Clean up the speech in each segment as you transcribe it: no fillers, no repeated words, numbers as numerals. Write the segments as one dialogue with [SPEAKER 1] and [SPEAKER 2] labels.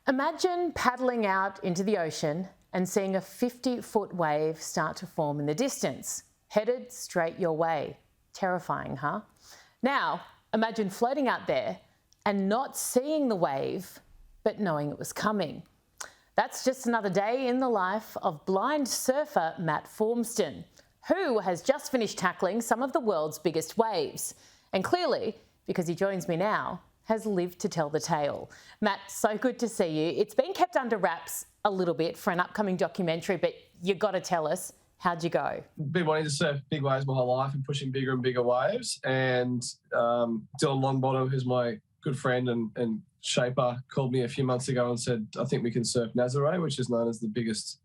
[SPEAKER 1] Imagine paddling out into the ocean and seeing a 50-foot wave start to form in the distance, headed straight your way. Terrifying, huh? Now, imagine floating out there and not seeing the wave, but knowing it was coming. That's just another day in the life of blind surfer Matt Formston, who has just finished tackling some of the world's biggest waves. And clearly, because he joins me now, has lived to tell the tale. Matt, so good to see you. It's been kept under wraps a little bit for an upcoming documentary, but you got to tell us, how'd you go?
[SPEAKER 2] Been wanting to surf big waves my whole life and pushing bigger and bigger waves. And Dylan Longbottom, who's my good friend and shaper, called me a few months ago and said, I think we can surf Nazare, which is known as the biggest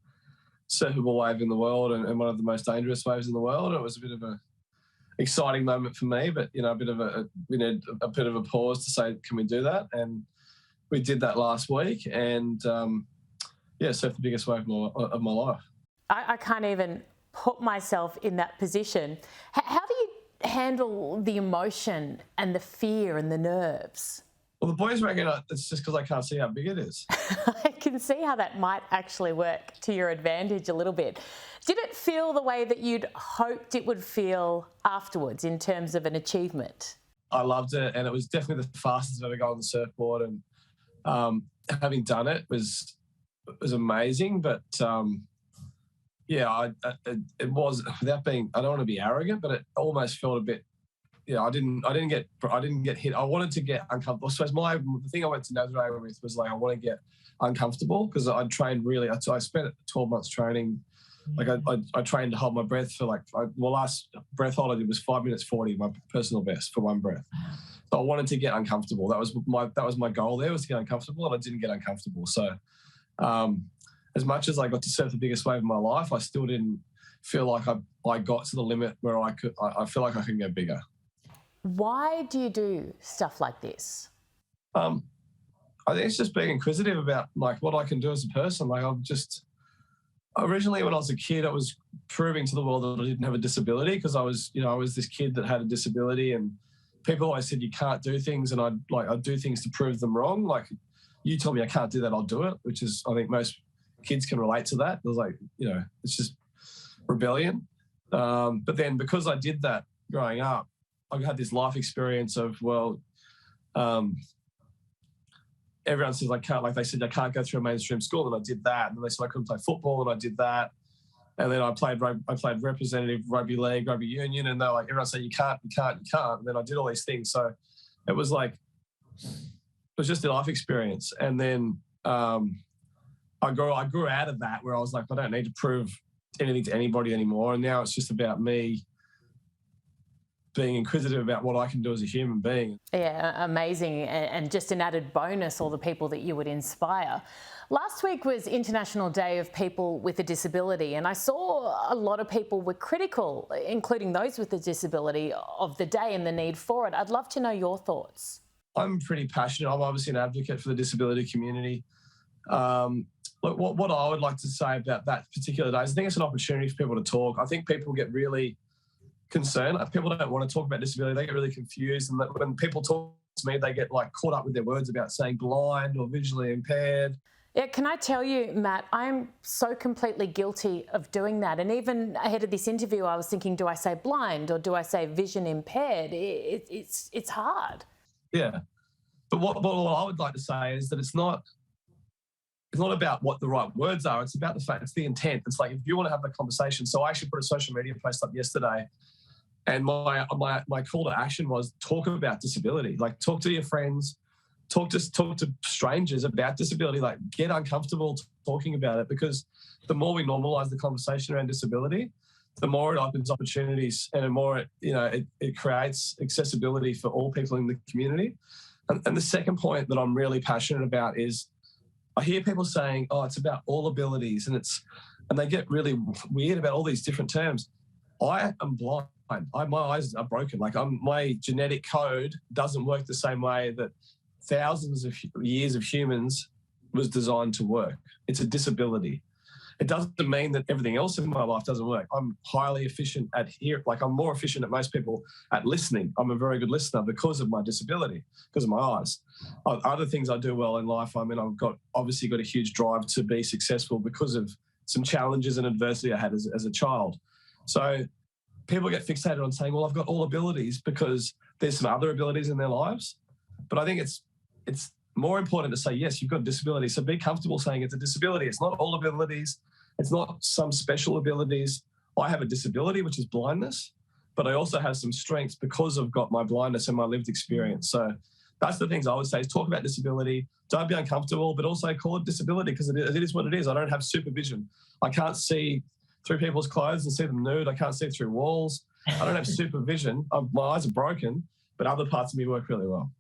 [SPEAKER 2] surfable wave in the world and one of the most dangerous waves in the world. And it was a bit of a exciting moment for me, but a bit of a pause to say, can we do that? And we did that last week, and surfed the biggest wave of my life.
[SPEAKER 1] I can't even put myself in that position. How do you handle the emotion and the fear and the nerves?
[SPEAKER 2] Well, the boys reckon it's just because I can't see how big it is.
[SPEAKER 1] I can see how that might actually work to your advantage a little bit. Did it feel the way that you'd hoped it would feel afterwards in terms of an achievement?
[SPEAKER 2] I loved it, and it was definitely the fastest I've ever gone on the surfboard, and having done it was amazing. But it was, without being, I don't want to be arrogant, but it almost felt a bit. I didn't get hit. I wanted to get uncomfortable. So the thing I went to Nazare with was like, I want to get uncomfortable because I trained really. I spent 12 months training. Like I trained to hold my breath for my last breath hold I did was 5 minutes 40, my personal best for one breath. So I wanted to get uncomfortable. That was my goal there, was to get uncomfortable, and I didn't get uncomfortable. So as much as I got to surf the biggest wave of my life, I still didn't feel like I got to the limit where I feel like I can go bigger.
[SPEAKER 1] Why do you do stuff like this?
[SPEAKER 2] I think it's just being inquisitive about like what I can do as a person. Like originally when I was a kid, I was proving to the world that I didn't have a disability because I was this kid that had a disability, and people always said you can't do things, and I'd do things to prove them wrong. Like, you told me I can't do that, I'll do it, which is, I think most kids can relate to that. It was like, it's just rebellion. But then because I did that growing up, I had this life experience of, everyone says I can't, like they said I can't go through a mainstream school, and I did that. And then they said I couldn't play football, and I did that. And then I played representative rugby league, rugby union, and they're like, everyone said you can't. And then I did all these things. So it was just a life experience. And then I grew out of that, where I was like, I don't need to prove anything to anybody anymore. And now it's just about me being inquisitive about what I can do as a human being.
[SPEAKER 1] Yeah, amazing. And just an added bonus, all the people that you would inspire. Last week was International Day of People with a Disability, and I saw a lot of people were critical, including those with a disability, of the day and the need for it. I'd love to know your thoughts.
[SPEAKER 2] I'm pretty passionate. I'm obviously an advocate for the disability community. What I would like to say about that particular day is I think it's an opportunity for people to talk. I think people get really concerned. People don't want to talk about disability. They get really confused. And when people talk to me, they get caught up with their words about saying blind or visually impaired.
[SPEAKER 1] Yeah, can I tell you, Matt, I'm so completely guilty of doing that. And even ahead of this interview, I was thinking, do I say blind or do I say vision impaired? It's hard.
[SPEAKER 2] Yeah. But what I would like to say is that it's not about what the right words are. It's about the fact, it's the intent. It's like, if you want to have the conversation. So I actually put a social media post up yesterday, and my call to action was talk about disability. Like, talk to your friends, talk to strangers about disability. Like, get uncomfortable talking about it, because the more we normalise the conversation around disability, the more it opens opportunities, and the more it creates accessibility for all people in the community. And the second point that I'm really passionate about is, I hear people saying, "Oh, it's about all abilities," and they get really weird about all these different terms. I am blind. My eyes are broken. My genetic code doesn't work the same way that thousands of years of humans was designed to work. It's a disability. It doesn't mean that everything else in my life doesn't work. I'm highly efficient at I'm more efficient than most people at listening. I'm a very good listener because of my disability, because of my eyes. Other things I do well in life, I've obviously got a huge drive to be successful because of some challenges and adversity I had as a child. So people get fixated on saying, well, I've got all abilities because there's some other abilities in their lives. But I think it's more important to say, yes, you've got a disability. So be comfortable saying it's a disability. It's not all abilities. It's not some special abilities. I have a disability, which is blindness, but I also have some strengths because I've got my blindness and my lived experience. So that's the things I would say is talk about disability. Don't be uncomfortable, but also call it disability because it is what it is. I don't have supervision. I can't see through people's clothes and see them nude. I can't see through walls. I don't have supervision. My eyes are broken, but other parts of me work really well.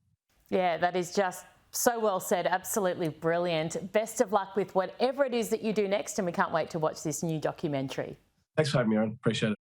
[SPEAKER 1] Yeah, that is just so well said. Absolutely brilliant. Best of luck with whatever it is that you do next, and we can't wait to watch this new documentary.
[SPEAKER 2] Thanks for having me, Erin. Appreciate it.